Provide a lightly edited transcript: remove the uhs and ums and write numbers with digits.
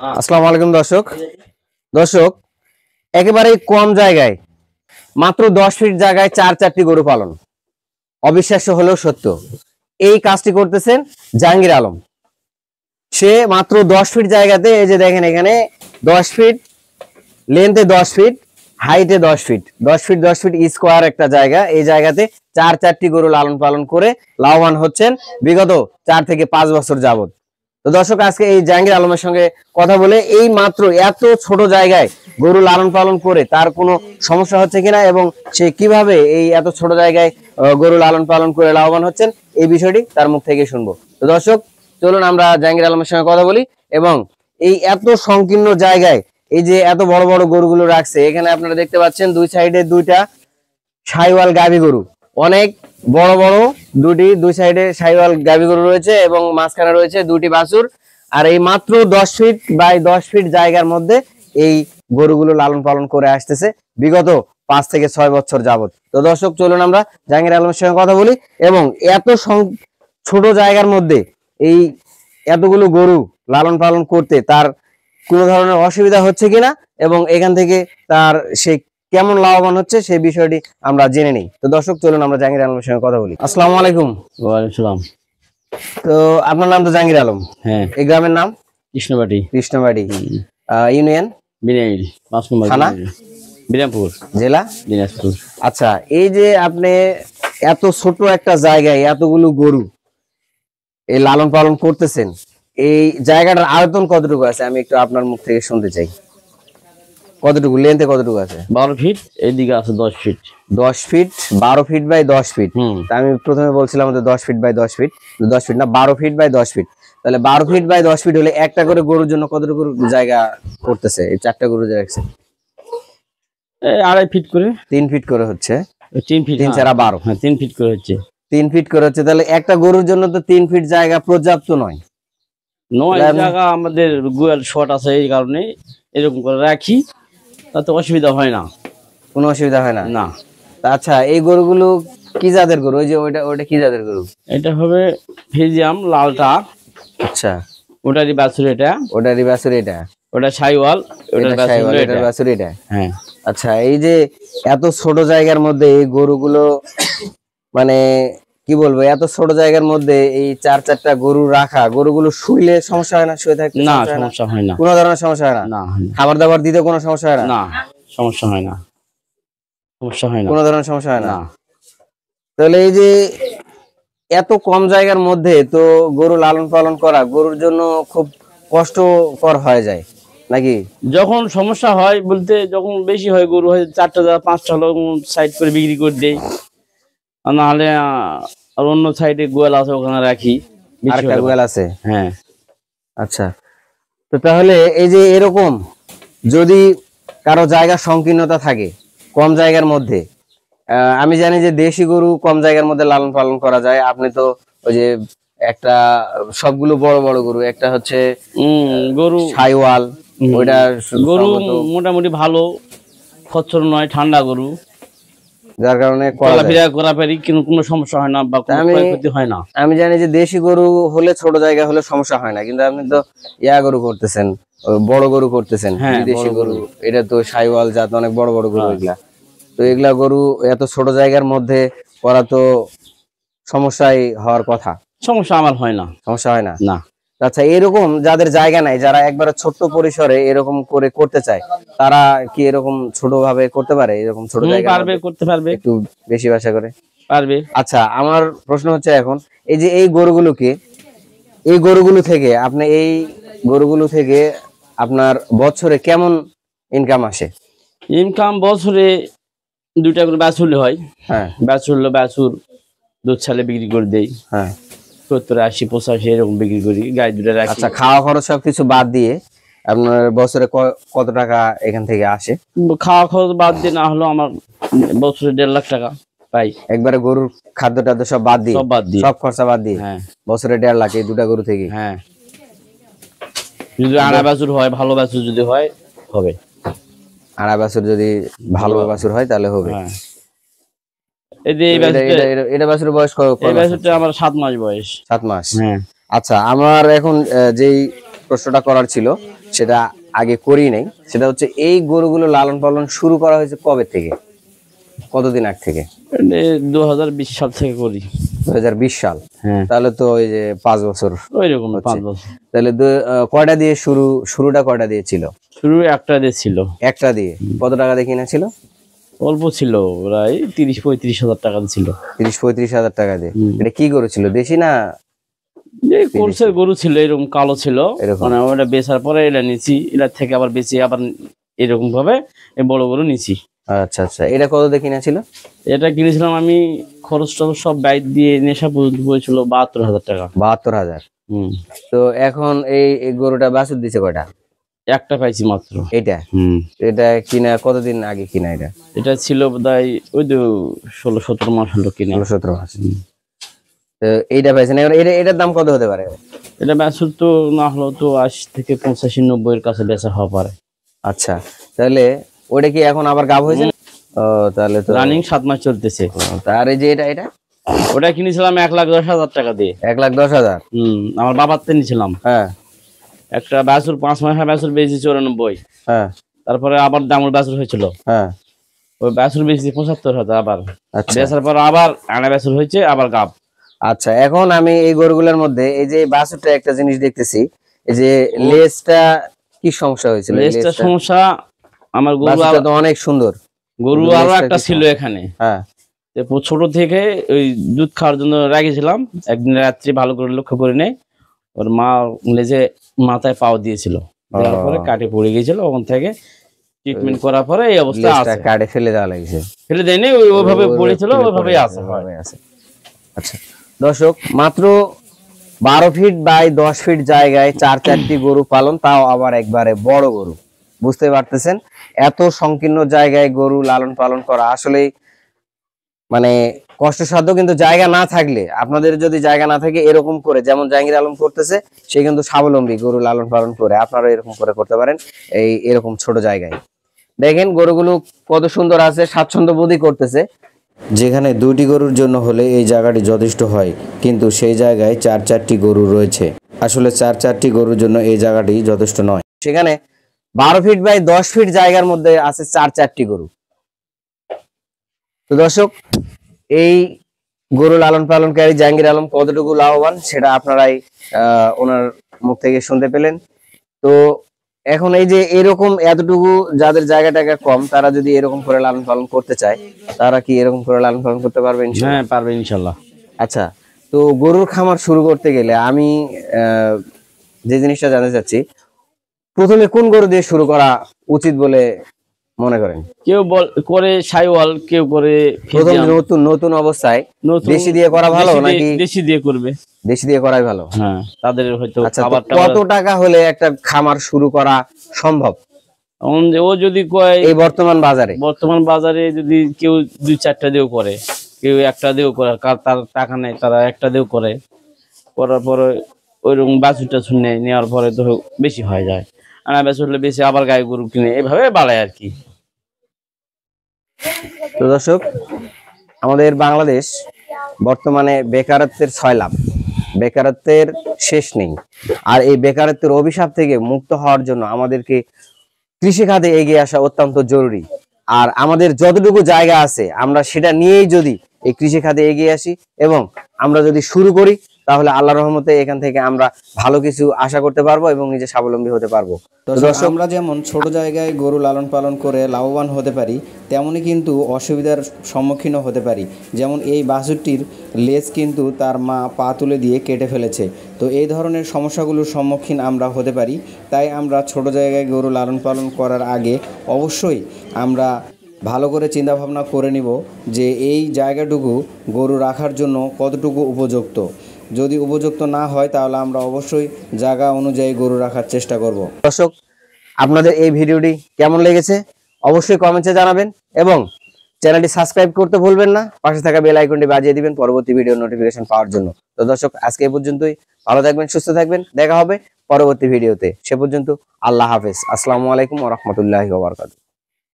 আসসালামু আলাইকুম দর্শক একেবারে কম জায়গায় মাত্র 10 ফিট জায়গায় 4টি গরু পালন, অবিশ্বাস্য হলেও সত্য। এই কাজটি করতেছেন জাহাঙ্গীর আলম। সে মাত্র 10 ফিট জায়গাতে, এই যে দেখেন এখানে 10 ফিট লেন্থে, 10 ফিট হাইটে, 10 ফিট 10 ফিট 10 ফিট স্কোয়ার একটা জায়গা। এই জায়গাতে 4টি গরু লালন পালন করে লাভবান হচ্ছেন বিগত 4 থেকে 5 বছর যাবত। তো দর্শক, আজকে এই জাহাঙ্গীর আলমের সঙ্গে কথা বলে এই মাত্র এত ছোট জায়গায় গরু লালন পালন করে তার কোনো সমস্যা হচ্ছে কিনা এবং সে কিভাবে এই এত ছোট জায়গায় গরু লালন পালন করে লাভবান হচ্ছেন, এই বিষয়টি তার মুখ থেকে শুনবো। তো দর্শক, চলুন আমরা জাহাঙ্গীর আলমের সঙ্গে কথা বলি এবং এই এত সংকীর্ণ জায়গায় এই যে এত বড় বড় গরুগুলো রাখছে, এখানে আপনারা দেখতে পাচ্ছেন দুই সাইডে 2টা শাহিওয়াল গাভী গরু, অনেক বড় বড় দুই সাইডে শাহিওয়াল গাভী গরু রয়েছে এবং মাঝখানে রয়েছে 2টি বাছুর। আর এই মাত্র 10 ফিট বাই 10 ফিট জায়গার মধ্যে এই গরুগুলো লালন পালন করে আসতেছে বিগত 5 থেকে 6 বছর যাবত। তো দর্শক, চলুন আমরা জাহাঙ্গীর আলমের সঙ্গে কথা বলি এবং এত ছোট জায়গার মধ্যে এই এতগুলো গরু লালন পালন করতে তার কোনো ধরনের অসুবিধা হচ্ছে কিনা এবং এখান থেকে তার সে কেমন লাভবান হচ্ছে সেই বিষয়টি আমরা জেনে নিই। তো দর্শক, চলুন আমরা জাহাঙ্গীর আলমের সঙ্গে কথা বলি। আসসালামু আলাইকুম। ওয়ালাইকুম সালাম। তো আপনার নাম তো জাহাঙ্গীর আলম? হ্যাঁ। এই গ্রামের নাম? কৃষ্ণবাড়ি। ইউনিয়ন? বিনাইল। 5 নম্বর থানা, বিরামপুর, জেলা দিনাজপুর। আচ্ছা, এই যে আপনি এত ছোট একটা জায়গায় এতগুলো গরু এই লালন পালন করতেছেন, এই জায়গাটার আয়তন কতটুকু আছে আমি একটু আপনার মুখ থেকে শুনতে চাই। কতটুকু লেন্থে কতটুকু আছে? 12 ফিট, এইদিকে আছে 10 feet. 10 feet 12 feet by 10 feet. আমি প্রথমে বলছিলাম 10 ফিট বাই 10 ফিট, 10 ফিট না 12 ফিট বাই 10 ফিট। তাহলে 12 ফিট বাই 10 ফিট হলে একটা করে গরুর জন্য কতটুকু জায়গা করতেছে? এই 4টা গরু যে রাখছে 2.5 ফিট করে, 3 ফিট করে হচ্ছে। 3 ফিট, 3 4 12। হ্যাঁ, 3 ফিট করে হচ্ছে। 3 ফিট করে হচ্ছে। তাহলে একটা গরুর জন্য তো 3 ফিট জায়গা পর্যাপ্ত নয়। জায়গা আমাদের গোয়াল শর্ট আছে, এই কারণে এরকম করে রাখি, তাতে অসুবিধা হয় না। কোনো অসুবিধা হয় না? না। আচ্ছা, এই গরুগুলো কি জাতের গরু? ওই যে ওটা কি জাতের গরু? এটা হবে ফিজিয়াম লালটা। আচ্ছা, ওটারই বাছুর এটা। ওটারই বাছুর এটা? ওটা শাহিওয়াল, ওটার বাছুর এটা। হ্যাঁ। আচ্ছা, এই যে এত ছোট জায়গার মধ্যে এই গরুগুলো, মানে কি বলবো, এত ছোট জায়গার মধ্যে এই 4টা গরু রাখা, গরুগুলো শুইলে সমস্যা হয় না? শুয়ে থাকতে না, সমস্যা হয় না। কোনো ধরনের সমস্যা হয় না? খাবার দাবার দিতে কোনো সমস্যা হয় না? না, সমস্যা হয় না। সমস্যা হয় না, কোনো ধরনের সমস্যা হয় না। না। তাহলে এই যে এত কম জায়গার মধ্যে তো গরু লালন পালন করা গরুর জন্য খুব কষ্টকর হয়ে যায় নাকি? যখন সমস্যা হয় বলতে, যখন বেশি হয় গরু, হয় 4টা 5টা হলো সাইড করে বিক্রি করে দেই, আর নাহলে আর অন্য সাইডে গোয়াল আছে, ওখানে রাখি। আরেকটা গোয়াল আছে? হ্যাঁ। আচ্ছা, তো তাহলে এই যে এরকম যদি কারো জায়গা সংকীর্ণতা থাকে কম জায়গার মধ্যে, আমি জানি যে দেশি গরু কম জায়গার মধ্যে লালন পালন করা যায়। আপনি তো ওই যে একটা সবগুলো বড় বড় গরু, একটা হচ্ছে গরু শাহিওয়াল, ওইটা গরু মোটামুটি ভালো, খচ্চর নয়, ঠান্ডা গরু, যার কারণে করাফেরি কিন্তু কোনো সমস্যা হয় না বা ক্ষতি হয় না। আমি জানি যে দেশি গরু হলে ছোট জায়গা হলে সমস্যা হয় না, কিন্তু আপনি তো গরু করতেছেন, বড় গরু করতেছেন, দেশি গরু, এটা তো শাহিওয়াল জাত, অনেক বড় বড় গরু এগুলা। তো এগুলা গরু এত ছোট জায়গার মধ্যে করা তো সমস্যাই হওয়ার কথা। সমস্যা আমার হয় না। সমস্যা হয় না? না। আচ্ছা, এরকম যাদের জায়গা নাই, যারা একবারে ছোট্ট পরিসরে এরকম করে করতে চায়, তারা কি এরকম ছোট ভাবে করতে পারে? এরকম ছোট জায়গা পারবে, করতে পারবে, একটু বেশি বাসা করে পারবে। আচ্ছা, আমার প্রশ্ন হচ্ছে এখন এই যে এই গরুগুলো থেকে আপনার বছরে কেমন ইনকাম আসে? ইনকাম বছরে 2টা করে বাছুর হয়। হ্যাঁ, বাছুর দুধ ছালে বিক্রি করে দেই। হ্যাঁ, 70 80 85 এরকম বিক্রি করি, গায়ে 2টা রাখি। আচ্ছা, খাওয়া খরচ সবকিছু বাদ দিয়ে আপনার বছরে কত টাকা এখান থেকে আসে? খাওয়া খরচ বাদ দিয়ে না হলো আমার বছরে 1.5 লাখ টাকা পাই। একবারে গরুর খাদ্য টাদ্য সব বাদ দিয়ে, সব খরচা বাদ দিয়ে? হ্যাঁ, বছরে 1.5 লাখ এই 2টা গরু থেকে? হ্যাঁ, যদি আড়া বাছুর হয়, ভালো বাছুর যদি হয়, হবে। আড়া বাছুর যদি ভালো বাছুর হয় তাহলে হবে। এটা বাছুরের বয়স কত? এই বাছুরটা আমার 7 মাস বয়স। 7 মাস? হ্যাঁ। আচ্ছা, আমার এখন যেই প্রশ্নটা করার ছিল সেটা আগে করি নাই, সেটা হচ্ছে এই গরুগুলো লালন পালন শুরু করা হয়েছে কবে থেকে, কতদিন আগ থেকে? 2020 সাল থেকে করি। 2020 সাল। হ্যাঁ, তাহলে তো ওই যে 5 বছর। ওই রকম 5 বছর। তাহলে কয়টা দিয়ে শুরুটা কয়টা দিয়ে ছিল? শুরু একটা দিয়ে ছিল। একটা দিয়ে। কত টাকা দিয়ে কিনা ছিল? অল্প ছিল, প্রায় 30-35 হাজার টাকা ছিল। 30-35 হাজার টাকা দিয়ে। এটা কি গরু ছিল, দেশি না? এই কোর্সের গরু ছিল, এরকম কালো ছিল। মানে ওটা বেচার পরে এটা নিছি, এটা থেকে আবার বেশি আবার এরকম ভাবে এই বড় গরু নিছি। আচ্ছা আচ্ছা, এটা কত দিয়ে কিনা ছিল? এটা কিনেছিলাম আমি, খরচ টরচ সব বাইর দিয়ে নেশা পর্যন্ত পড়েছিল 72,000 টাকা। 72,000। তো এখন এই গরুটা বাছুর দিছে কয়টা? একটা পাইছি মাত্র। এটা এটা কিনা কতদিন আগে কিনা? এটা ছিল বোধহয় ওই তো 16-17 মাস হলো কিনা। 16-17 মাস। তো এইটা পাইছেন, এটার দাম কত হতে পারে? এটা বেচুর তো না হলো তো 80 থেকে 85-90 এর কাছে বেচা হওয়া পারে। আচ্ছা, তাহলে ওটা কি এখন আবার গাব হয়েছে? ও, তাহলে তো রানিং 7 মাস চলতেছে। আর এই যে এটা ওটা কিনেছিলাম 1,10,000 টাকা দিয়ে। 1,10,000? আমার বাবার থেকে নিয়েছিলাম। হ্যাঁ, একটা বাছুর 5 মাস বাছুর বেচি 94। হ্যাঁ, তারপরে আবার দামুর বাছুর হয়েছিল। হ্যাঁ, ওই বাছুর বেচি 75,000 আবার। আচ্ছা, বেচার পর আবার আনা বাছুর হয়েছে, আবার গাব। আচ্ছা, এখন আমি এই গরুগুলোর মধ্যে এই যে বাছুরটা একটা জিনিস দেখতেছি, এই যে লেজটা কি সমস্যা হয়েছিল? লেজটা সমস্যা, আমার গরু তো অনেক সুন্দর। গরু আরো একটা ছিল এখানে। হ্যাঁ, ছোট থেকে ওই দুধ খাওয়ার জন্য রাখেছিলাম, একদিন রাত্রি ভালো করে লক্ষ্য করে নেই, ওর মা লেজে মাথায় পাও দিয়েছিল, তারপরে কাটে পড়ে গিয়েছিল। ওখান থেকে ট্রিটমেন্ট করার পরে এই অবস্থা আছে। কাটে ফেলে দেওয়া লাগছে? ফেলে দেয়নি, ওইভাবে পড়েছিল, ওইভাবেই আছে। আচ্ছা দর্শক, মাত্র 12 ফিট বাই 10 ফিট জায়গায় 4-4টি গরু পালন, তাও আবার একবারে বড় গরু। বুঝতে পারতেছেন, এত সংকীর্ণ জায়গায় গরু লালন পালন করা আসলেই মানে কষ্টসাধ্য। কিন্তু জায়গা না থাকলে, আপনাদের যদি জায়গা না থাকে, এরকম করে যেমন জাহাঙ্গীর আলম করতেছে, সে কিন্তু স্বাবলম্বী, গরু লালন পালন করে। আপনারা এরকম করে করতে পারেন এরকম ছোট জায়গায়। দেখেন গরুগুলো কত সুন্দর আছে, স্বাচ্ছন্দ্য বোধই করতেছে। যেখানে 2টি গরুর জন্য হলে এই জায়গাটি যথেষ্ট হয়, কিন্তু সেই জায়গায় 4-4টি গরু রয়েছে। আসলে 4-4টি গরুর জন্য এই জায়গাটি যথেষ্ট নয়। সেখানে 12 ফিট বাই 10 ফিট জায়গার মধ্যে আছে 4-4টি গরু। তো দর্শক, এই গরু লালন পালনকারী জাহাঙ্গীর আলম কতটুকু লাভবান সেটা আপনারাই ওনার মুখ থেকে শুনতে পেলেন। তো এখন এই যে এরকম এতটুকু যাদের জায়গা টাকা কম, তারা যদি এরকম করে লালন পালন করতে চায়, তারা কি এরকম করে লালন পালন করতে পারবে? হ্যাঁ, পারবে ইনশাল্লাহ। আচ্ছা, তো গরুর খামার শুরু করতে গেলে আমি যে জিনিসটা জানতে চাচ্ছি, প্রথমে কোন গরু দিয়ে শুরু করা উচিত বলে মনে করেন? কেউ করে শাইওয়াল, কেউ করে প্রথম নতুন অবস্থায় দেশি দিয়ে করা ভালো নাকি দেশি দিয়ে করবে? দেশি দিয়ে করাই ভালো। হ্যাঁ, তাদের হয়তো। আচ্ছা, কত টাকা হলে একটা খামার শুরু করা সম্ভব? ও যদি কয় এই বর্তমান বাজারে যদি কেউ 2-4টা দিয়েও করে, কেউ একটা দিয়েও করে, তার টাকা নেই তারা একটা দিয়েও করে, করার পরে ওইরকম বাছুরটা শুনে নেওয়ার পরে তো বেশি হয়ে যায়। আনা বাছুর হলে বেশি, আবার গায়ে গরু কিনে, এভাবে বাড়ায় আর কি। তো দর্শক, আমাদের বাংলাদেশ বর্তমানে বেকারত্বের 6 লাভ, বেকারত্বের শেষ নেই। আর এই বেকারত্বের অভিশাপ থেকে মুক্ত হওয়ার জন্য আমাদেরকে কৃষি খাতে এগিয়ে আসা অত্যন্ত জরুরি। আর আমাদের যতটুকু জায়গা আছে, আমরা সেটা নিয়েই যদি এই কৃষি খাতে এগিয়ে আসি এবং আমরা যদি শুরু করি, তাহলে আল্লাহর রহমতে এখান থেকে আমরা ভালো কিছু আশা করতে পারবো এবং নিজে স্বাবলম্বী হতে পারবো। দর্শক, আমরা যেমন ছোট জায়গায় গরু লালন পালন করে লাভবান হতে পারি, তেমনি কিন্তু অসুবিধার সম্মুখীনও হতে পারি। যেমন এই বাছুরটির লেজ কিন্তু তার মা পা তুলে দিয়ে কেটে ফেলেছে। তো এই ধরনের সমস্যাগুলোর সম্মুখীন আমরা হতে পারি। তাই আমরা ছোট জায়গায় গরু লালন পালন করার আগে অবশ্যই আমরা ভালো করে চিন্তাভাবনা করে নিব যে এই জায়গাটুকু গরু রাখার জন্য কতটুকু উপযুক্ত। যদি উপযুক্ত না হয়, তাহলে আমরা অবশ্যই জায়গা অনুযায়ী গরু রাখার চেষ্টা করব। দর্শক, আপনাদের এই ভিডিওটি কেমন লেগেছে অবশ্যই কমেন্টে জানাবেন এবং চ্যানেলটি সাবস্ক্রাইব করতে ভুলবেন না। পাশে থাকা বেল আইকনটি বাজিয়ে দিবেন পরবর্তী ভিডিও নোটিফিকেশন পাওয়ার জন্য। তো দর্শক, আজকে এই পর্যন্তই। ভালো থাকবেন, সুস্থ থাকবেন। দেখা হবে পরবর্তী ভিডিওতে। সে পর্যন্ত আল্লাহ হাফেজ। আসসালামু আলাইকুম ওয়া রাহমাতুল্লাহি ওয়া বারাকাতুহু।